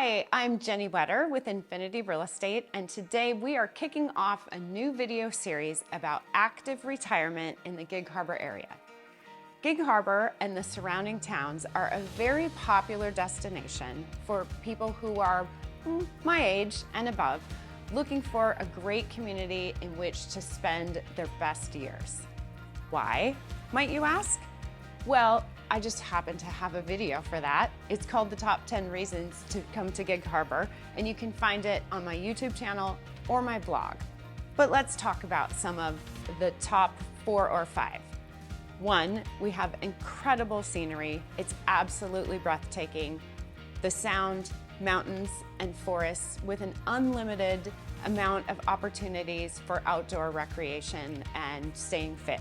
Hi, I'm Jennie Wetter with Infinity Real Estate, and today we are kicking off a new video series about active retirement in the Gig Harbor area. Gig Harbor and the surrounding towns are a very popular destination for people who are my age and above, looking for a great community in which to spend their best years. Why, might you ask? Well, I just happen to have a video for that. It's called The Top 10 Reasons to Come to Gig Harbor, and you can find it on my YouTube channel or my blog. But let's talk about some of the top 4 or 5. 1, we have incredible scenery. It's absolutely breathtaking. The sound, mountains, and forests with an unlimited amount of opportunities for outdoor recreation and staying fit.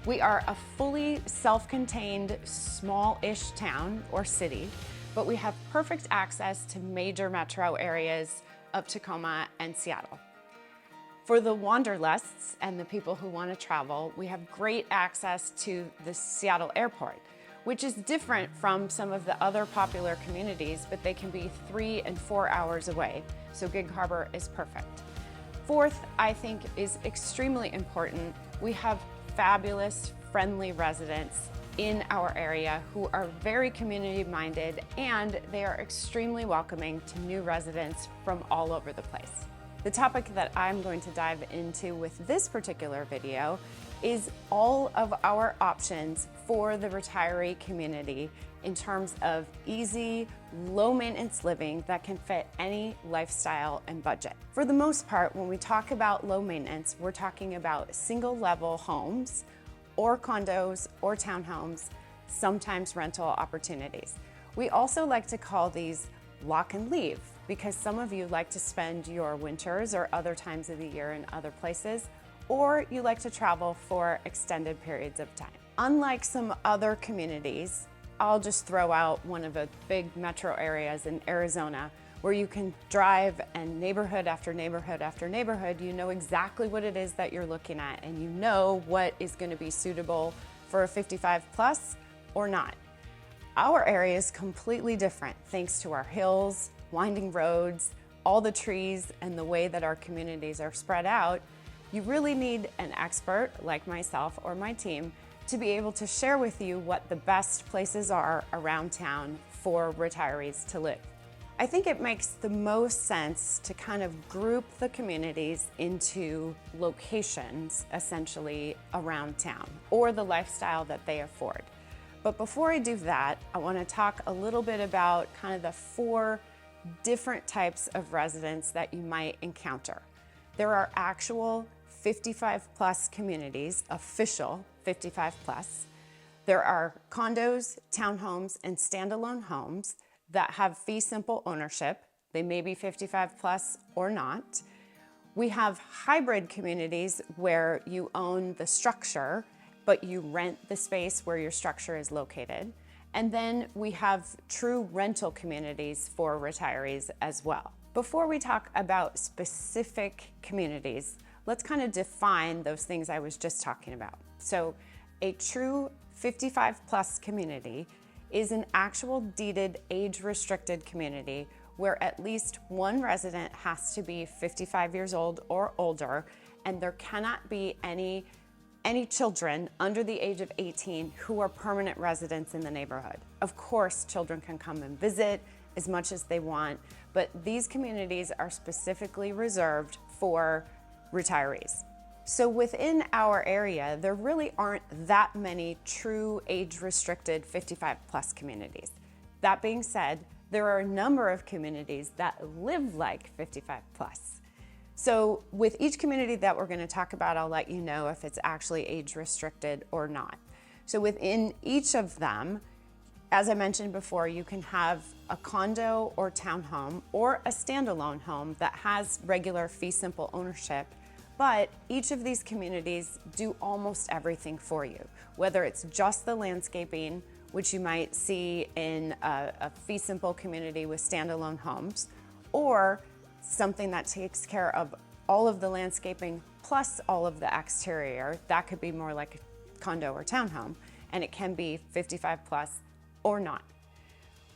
We are a fully self-contained, small-ish town or city, but we have perfect access to major metro areas of Tacoma and Seattle. For the wanderlusts and the people who want to travel, we have great access to the Seattle airport, which is different from some of the other popular communities, but they can be 3 and 4 hours away, so Gig Harbor is perfect. 4th, I think, is extremely important. We have fabulous, friendly residents in our area who are very community-minded, and they are extremely welcoming to new residents from all over the place. The topic that I'm going to dive into with this particular video is all of our options for the retiree community in terms of easy, low-maintenance living that can fit any lifestyle and budget. For the most part, when we talk about low maintenance, we're talking about single-level homes or condos or townhomes, sometimes rental opportunities. We also like to call these lock and leave because some of you like to spend your winters or other times of the year in other places, or you like to travel for extended periods of time. Unlike some other communities, I'll just throw out one of the big metro areas in Arizona where you can drive and neighborhood after neighborhood after neighborhood, you know exactly what it is that you're looking at and you know what is going to be suitable for a 55 plus or not. Our area is completely different thanks to our hills, winding roads, all the trees, and the way that our communities are spread out. You really need an expert like myself or my team to be able to share with you what the best places are around town for retirees to live. I think it makes the most sense to kind of group the communities into locations essentially around town or the lifestyle that they afford. But before I do that, I want to talk a little bit about kind of the 4 different types of residents that you might encounter. There are actual 55 plus communities, official 55 plus. There are condos, townhomes, and standalone homes that have fee simple ownership. They may be 55 plus or not. We have hybrid communities where you own the structure, but you rent the space where your structure is located. And then we have true rental communities for retirees as well. Before we talk about specific communities, let's kind of define those things I was just talking about. So a true 55 plus community is an actual deeded age-restricted community where at least one resident has to be 55 years old or older, and there cannot be any children under the age of 18 who are permanent residents in the neighborhood. Of course, children can come and visit as much as they want, but these communities are specifically reserved for retirees. So within our area, there really aren't that many true age-restricted 55 plus communities. That being said, there are a number of communities that live like 55 plus. So with each community that we're going to talk about, I'll let you know if it's actually age-restricted or not. So within each of them, as I mentioned before, you can have a condo or townhome or a standalone home that has regular fee simple ownership. But each of these communities do almost everything for you, whether it's just the landscaping, which you might see in a fee simple community with standalone homes, or something that takes care of all of the landscaping plus all of the exterior. That could be more like a condo or townhome, and it can be 55 plus or not.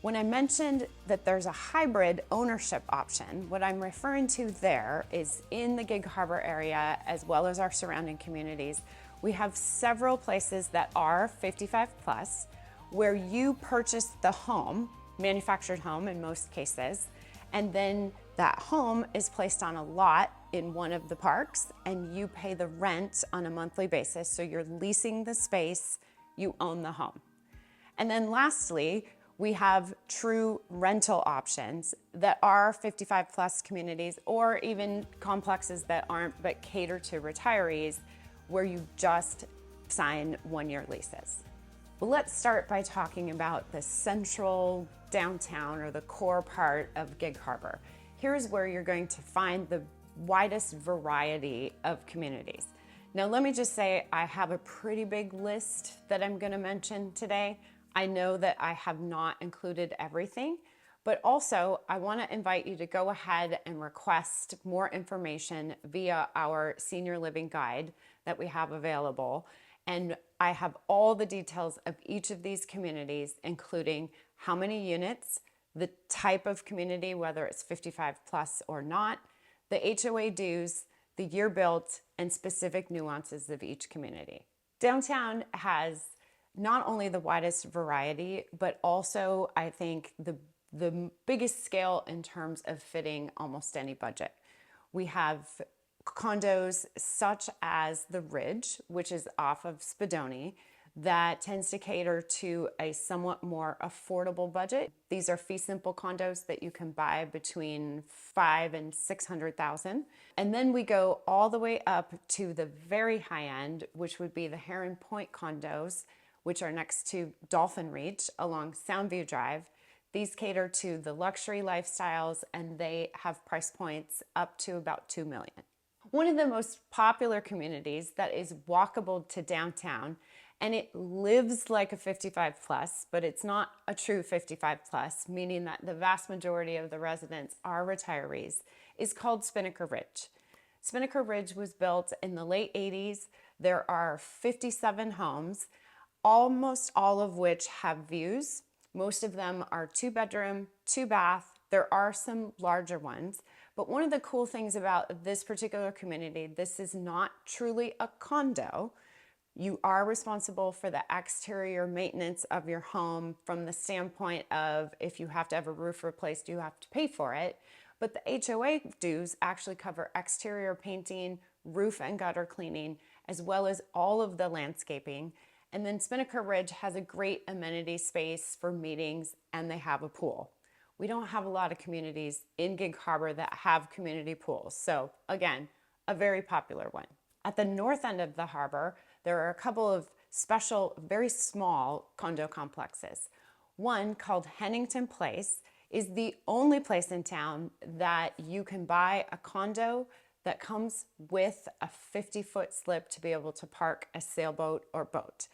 When I mentioned that there's a hybrid ownership option, what I'm referring to there is in the Gig Harbor area, as well as our surrounding communities, we have several places that are 55 plus, where you purchase the home, manufactured home in most cases, and then that home is placed on a lot in one of the parks and you pay the rent on a monthly basis. So you're leasing the space, you own the home. And then lastly, we have true rental options that are 55 plus communities or even complexes that aren't but cater to retirees where you just sign one-year leases. Well, let's start by talking about the central downtown or the core part of Gig Harbor. Here's where you're going to find the widest variety of communities. Now, let me just say I have a pretty big list that I'm going to mention today. I know that I have not included everything, but also I want to invite you to go ahead and request more information via our senior living guide that we have available. And I have all the details of each of these communities, including how many units, the type of community, whether it's 55 plus or not, the HOA dues, the year built, and specific nuances of each community. Downtown has not only the widest variety, but also I think the biggest scale in terms of fitting almost any budget. We have condos such as the Ridge, which is off of Spadoni, that tends to cater to a somewhat more affordable budget. These are fee simple condos that you can buy between $500,000 and $600,000. And then we go all the way up to the very high end, which would be the Heron Point condos, which are next to Dolphin Reach along Soundview Drive. These cater to the luxury lifestyles and they have price points up to about $2 million. One of the most popular communities that is walkable to downtown, and it lives like a 55 plus, but it's not a true 55 plus, meaning that the vast majority of the residents are retirees, is called Spinnaker Ridge. Spinnaker Ridge was built in the late 80s. There are 57 homes, almost all of which have views. Most of them are 2-bedroom, 2-bath. There are some larger ones. But one of the cool things about this particular community, this is not truly a condo. You are responsible for the exterior maintenance of your home from the standpoint of if you have to have a roof replaced, you have to pay for it. But the HOA dues actually cover exterior painting, roof and gutter cleaning, as well as all of the landscaping. And then Spinnaker Ridge has a great amenity space for meetings and they have a pool. We don't have a lot of communities in Gig Harbor that have community pools. So again, a very popular one. At the north end of the harbor, there are a couple of special, very small condo complexes. One called Hennington Place is the only place in town that you can buy a condo that comes with a 50-foot slip to be able to park a sailboat or boat.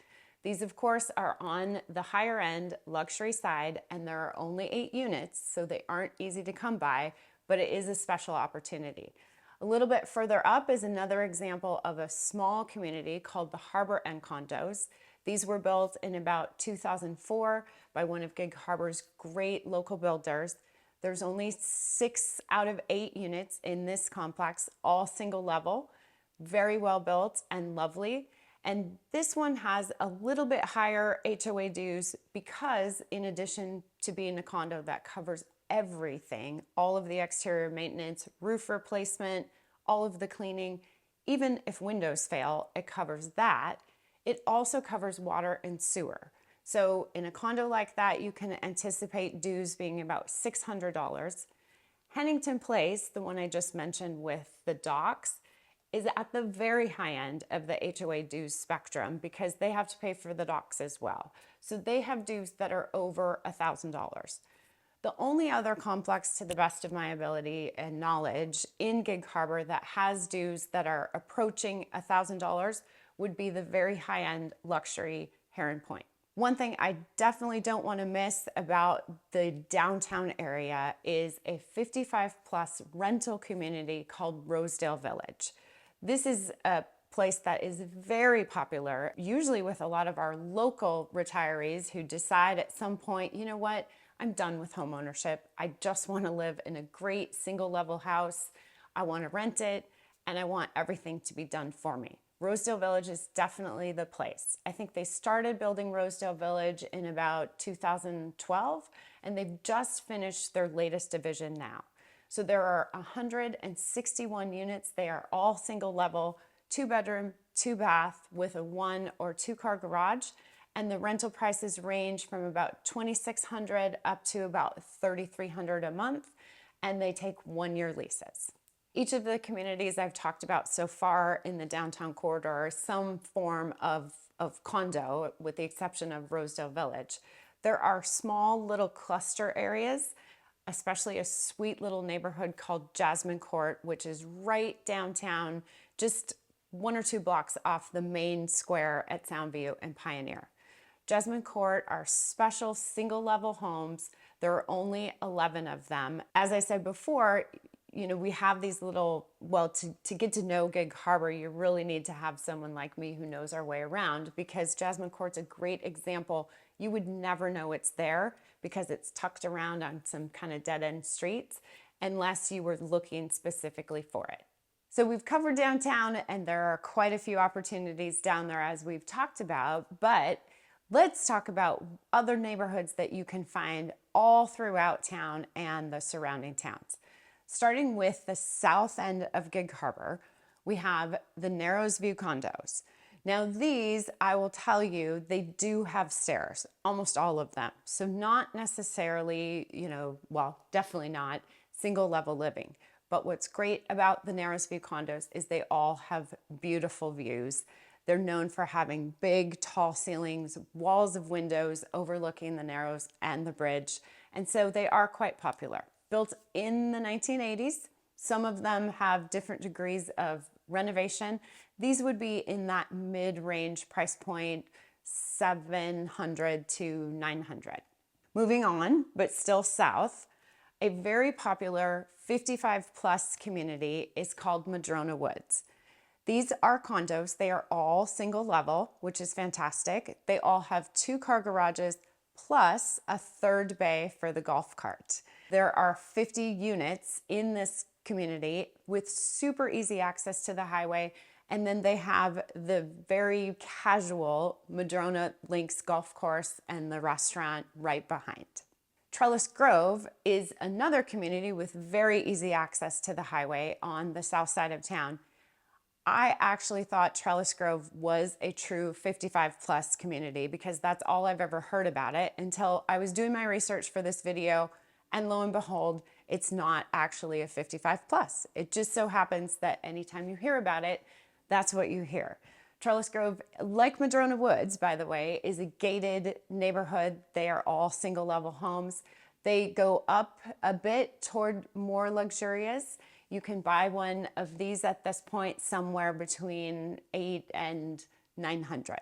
These, of course, are on the higher end luxury side, and there are only 8 units, so they aren't easy to come by, but it is a special opportunity. A little bit further up is another example of a small community called the Harbor End Condos. These were built in about 2004 by one of Gig Harbor's great local builders. There's only 6 out of 8 units in this complex, all single level, very well built and lovely. And this one has a little bit higher HOA dues because in addition to being a condo that covers everything, all of the exterior maintenance, roof replacement, all of the cleaning, even if windows fail, it covers that. It also covers water and sewer. So in a condo like that, you can anticipate dues being about $600. Hennington Place, the one I just mentioned with the docks, is at the very high end of the HOA dues spectrum because they have to pay for the docks as well. So they have dues that are over $1,000. The only other complex, to the best of my ability and knowledge, in Gig Harbor that has dues that are approaching $1,000 would be the very high-end luxury Heron Point. One thing I definitely don't want to miss about the downtown area is a 55 plus rental community called Rosedale Village. This is a place that is very popular, usually with a lot of our local retirees who decide at some point, you know what, I'm done with home ownership. I just want to live in a great single level house. I want to rent it, and I want everything to be done for me. Rosedale Village is definitely the place. I think they started building Rosedale Village in about 2012, and they've just finished their latest division now. So there are 161 units. They are all single level, 2-bedroom, 2-bath with a 1 or 2-car garage. And the rental prices range from about $2,600 up to about $3,300 a month. And they take 1-year leases. Each of the communities I've talked about so far in the downtown corridor are some form of condo, with the exception of Rosedale Village. There are small little cluster areas, especially a sweet little neighborhood called Jasmine Court, which is right downtown, just 1 or 2 blocks off the main square at Soundview and Pioneer. Jasmine Court are special single level homes. There are only 11 of them. As I said before, we have these little, well, to get to know Gig Harbor, you really need to have someone like me who knows our way around, because Jasmine Court's a great example. You would never know it's there because it's tucked around on some kind of dead-end streets unless you were looking specifically for it. So we've covered downtown, and there are quite a few opportunities down there as we've talked about, but let's talk about other neighborhoods that you can find all throughout town and the surrounding towns. Starting with the south end of Gig Harbor, we have the Narrows View condos. Now these, I will tell you, they do have stairs, almost all of them. So not necessarily, well, definitely not single level living. But what's great about the Narrows View condos is they all have beautiful views. They're known for having big, tall ceilings, walls of windows overlooking the Narrows and the bridge. And so they are quite popular. Built in the 1980s, some of them have different degrees of renovation. These would be in that mid-range price point, $700 to $900. Moving on, but still south, a very popular 55-plus community is called Madrona Woods. These are condos. They are all single level, which is fantastic. They all have 2-car garages plus a 3rd bay for the golf cart. There are 50 units in this community with super easy access to the highway. And then they have the very casual Madrona Links golf course and the restaurant right behind. Trellis Grove is another community with very easy access to the highway on the south side of town. I actually thought Trellis Grove was a true 55-plus community because that's all I've ever heard about it until I was doing my research for this video, and lo and behold, it's not actually a 55-plus. It just so happens that anytime you hear about it, that's what you hear. Trellis Grove, like Madrona Woods, by the way, is a gated neighborhood. They are all single-level homes. They go up a bit toward more luxurious. You can buy one of these at this point somewhere between $800 and $900.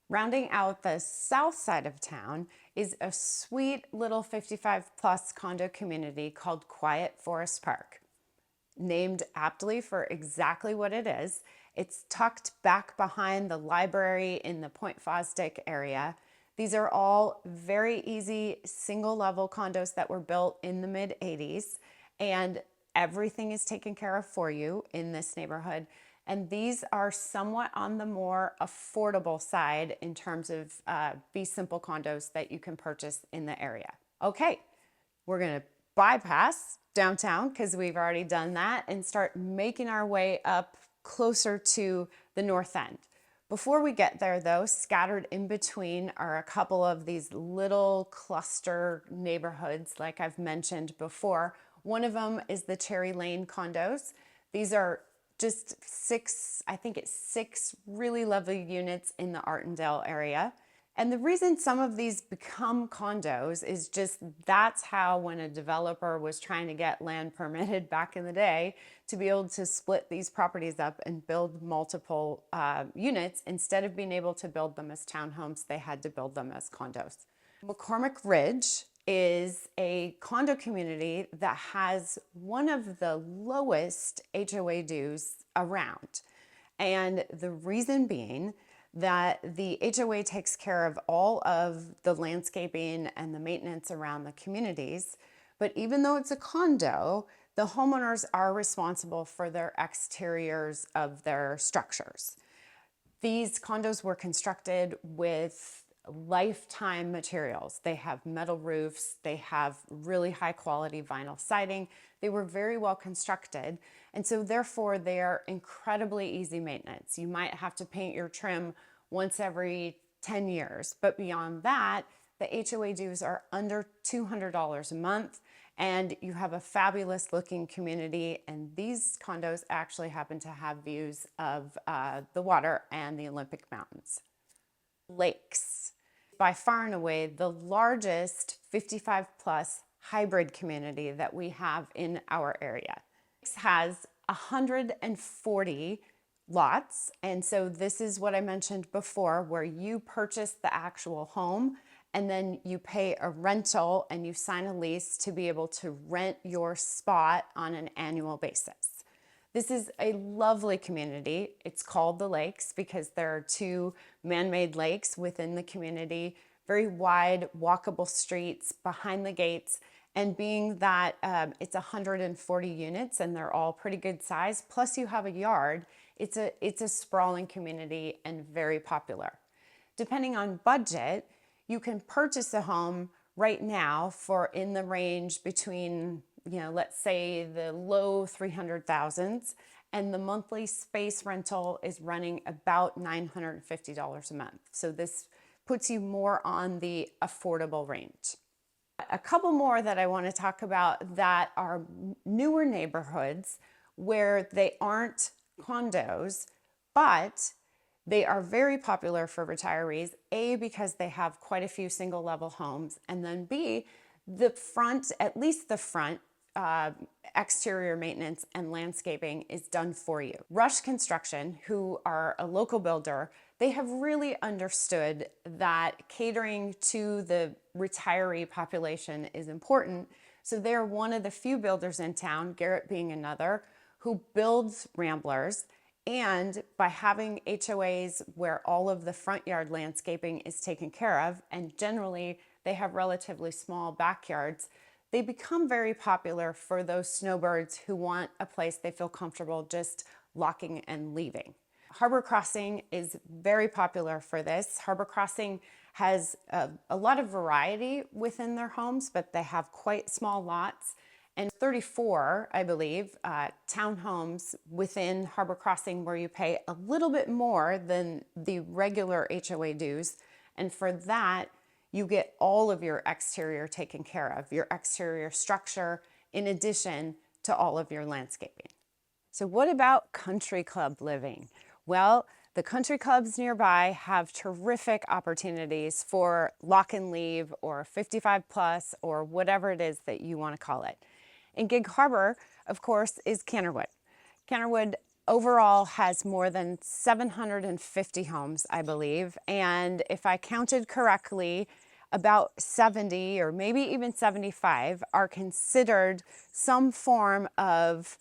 Rounding out the south side of town is a sweet little 55-plus condo community called Quiet Forest Park. Named aptly for exactly what it is, it's tucked back behind the library in the Point Fosdick area. These are all very easy single-level condos that were built in the mid-80s, and everything is taken care of for you in this neighborhood. And these are somewhat on the more affordable side in terms of fee simple condos that you can purchase in the area. Okay, we're gonna bypass downtown because we've already done that and start making our way up closer to the north end. Before we get there though, scattered in between are a couple of these little cluster neighborhoods like I've mentioned before. One of them is the Cherry Lane condos. These are just 6 really lovely units in the Artendale area. And the reason some of these become condos is just that's how, when a developer was trying to get land permitted back in the day, to be able to split these properties up and build multiple units, instead of being able to build them as townhomes, they had to build them as condos. McCormick Ridge is a condo community that has one of the lowest HOA dues around. And the reason being that the HOA takes care of all of the landscaping and the maintenance around the communities. But even though it's a condo, the homeowners are responsible for their exteriors of their structures. These condos were constructed with lifetime materials. They have metal roofs, they have really high quality vinyl siding. They were very well constructed, and so therefore they are incredibly easy maintenance. You might have to paint your trim once every 10 years, but beyond that, the HOA dues are under $200 a month, and you have a fabulous looking community. And these condos actually happen to have views of the water and the Olympic Mountains. Lakes, by far and away the largest 55 plus hybrid community that we have in our area. It has 140 lots, and so this is what I mentioned before, where you purchase the actual home and then you pay a rental and you sign a lease to be able to rent your spot on an annual basis. This is a lovely community. It's called the Lakes because there are two man-made lakes within the community, very wide, walkable streets behind the gates. And being that it's 140 units and they're all pretty good size, plus you have a yard, it's a sprawling community and very popular. Depending on budget, you can purchase a home right now for in the range between, let's say the low 300,000s, and the monthly space rental is running about $950 a month. So this puts you more on the affordable range. A couple more that I want to talk about that are newer neighborhoods where they aren't condos, but they are very popular for retirees, A, because they have quite a few single level homes, and then B, the front, at least the front, exterior maintenance and landscaping is done for you. Rush Construction, who are a local builder, they have really understood that catering to the retiree population is important. So they're one of the few builders in town, Garrett being another, who builds ramblers. And by having HOAs where all of the front yard landscaping is taken care of, and generally they have relatively small backyards, they become very popular for those snowbirds who want a place they feel comfortable just locking and leaving. Harbor Crossing is very popular for this. Harbor Crossing has a lot of variety within their homes, but they have quite small lots. And 34, I believe, townhomes within Harbor Crossing where you pay a little bit more than the regular HOA dues. And for that, you get all of your exterior taken care of, your exterior structure, in addition to all of your landscaping. So what about country club living? Well, the country clubs nearby have terrific opportunities for lock and leave or 55 plus or whatever it is that you want to call it. In Gig Harbor, of course, is Canterwood. Canterwood overall has more than 750 homes, I believe. And if I counted correctly, about 70 or maybe even 75 are considered some form of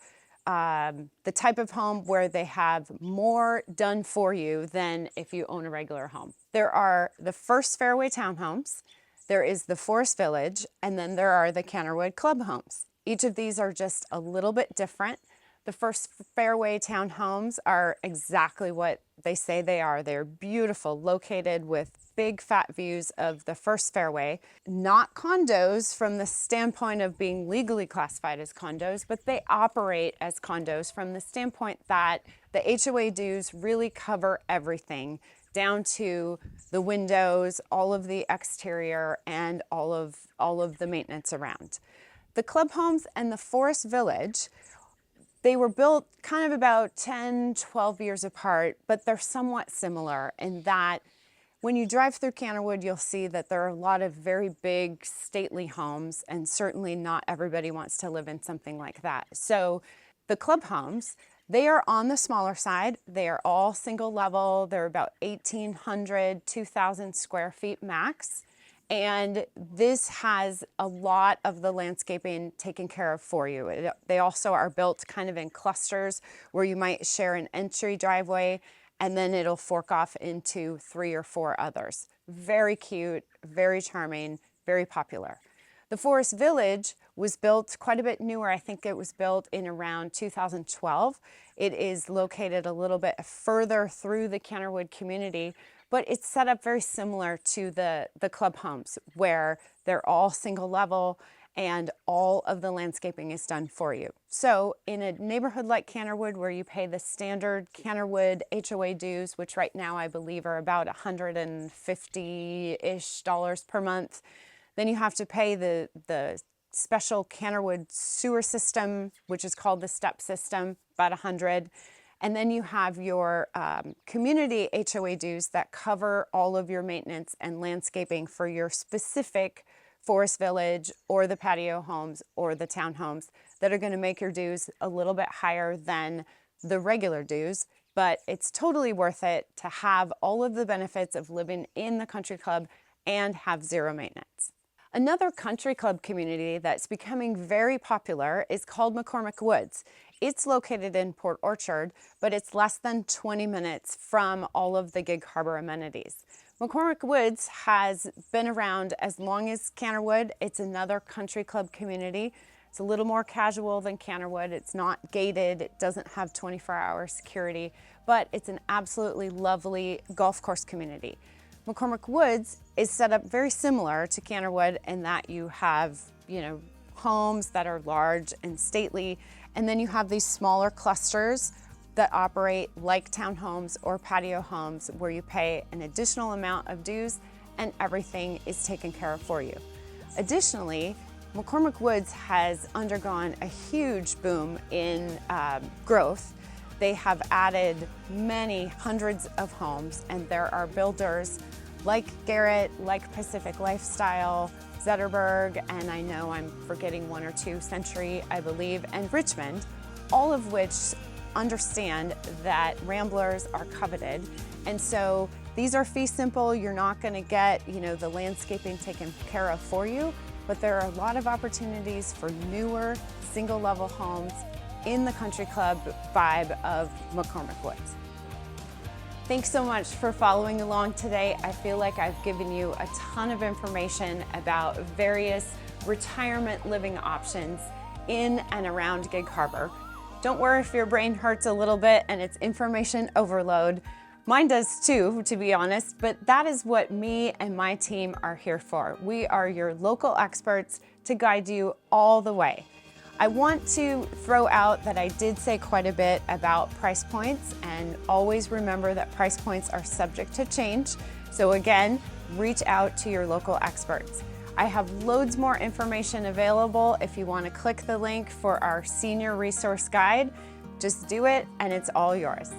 the type of home where they have more done for you than if you own a regular home. There are the First Fairway townhomes, there is the Forest Village, and then there are the Canterwood club homes. Each of these are just a little bit different. The First Fairway townhomes are exactly what they say they are. They're beautiful, located with big fat views of the First Fairway. Not condos from the standpoint of being legally classified as condos, but they operate as condos from the standpoint that the HOA dues really cover everything, down to the windows, all of the exterior, and all of the maintenance around. The club homes and the Forest Village, they were built kind of about 10, 12 years apart, but they're somewhat similar in that when you drive through Canterwood, you'll see that there are a lot of very big, stately homes, and certainly not everybody wants to live in something like that. So the club homes, they are on the smaller side. They are all single level. They're about 1,800, 2,000 square feet max. And this has a lot of the landscaping taken care of for you. They also are built kind of in clusters where you might share an entry driveway and then it'll fork off into 3 or 4 others. Very cute, very charming, very popular. The Forest Village was built quite a bit newer. I think it was built in around 2012. It is located a little bit further through the Canterwood community, but it's set up very similar to the club homes, where they're all single level and all of the landscaping is done for you. So in a neighborhood like Canterwood, where you pay the standard Canterwood HOA dues, which right now I believe are about $150-ish per month, then you have to pay the special Canterwood sewer system, which is called the step system, about $100. And then you have your community HOA dues that cover all of your maintenance and landscaping for your specific Forest Village or the patio homes or the townhomes that are going to make your dues a little bit higher than the regular dues. But it's totally worth it to have all of the benefits of living in the country club and have zero maintenance. Another country club community that's becoming very popular is called McCormick Woods. It's located in Port Orchard, but it's less than 20 minutes from all of the Gig Harbor amenities. McCormick Woods has been around as long as Canterwood. It's another country club community. It's a little more casual than Canterwood. It's not gated. It doesn't have 24-hour security, but it's an absolutely lovely golf course community. McCormick Woods is set up very similar to Canterwood in that you have, homes that are large and stately, and then you have these smaller clusters that operate like townhomes or patio homes, where you pay an additional amount of dues and everything is taken care of for you. Additionally, McCormick Woods has undergone a huge boom in growth. They have added many hundreds of homes, and there are builders like Garrett, like Pacific Lifestyle, Zetterberg, and I know I'm forgetting 1 or 2, Century, I believe, and Richmond, all of which understand that ramblers are coveted. And so these are fee simple. You're not going to get, the landscaping taken care of for you, but there are a lot of opportunities for newer single level homes in the country club vibe of McCormick Woods. Thanks so much for following along today. I feel like I've given you a ton of information about various retirement living options in and around Gig Harbor. Don't worry if your brain hurts a little bit and it's information overload. Mine does too, to be honest, but that is what me and my team are here for. We are your local experts to guide you all the way. I want to throw out that I did say quite a bit about price points, and always remember that price points are subject to change. So again, reach out to your local experts. I have loads more information available if you want to click the link for our senior resource guide. Just do it and it's all yours.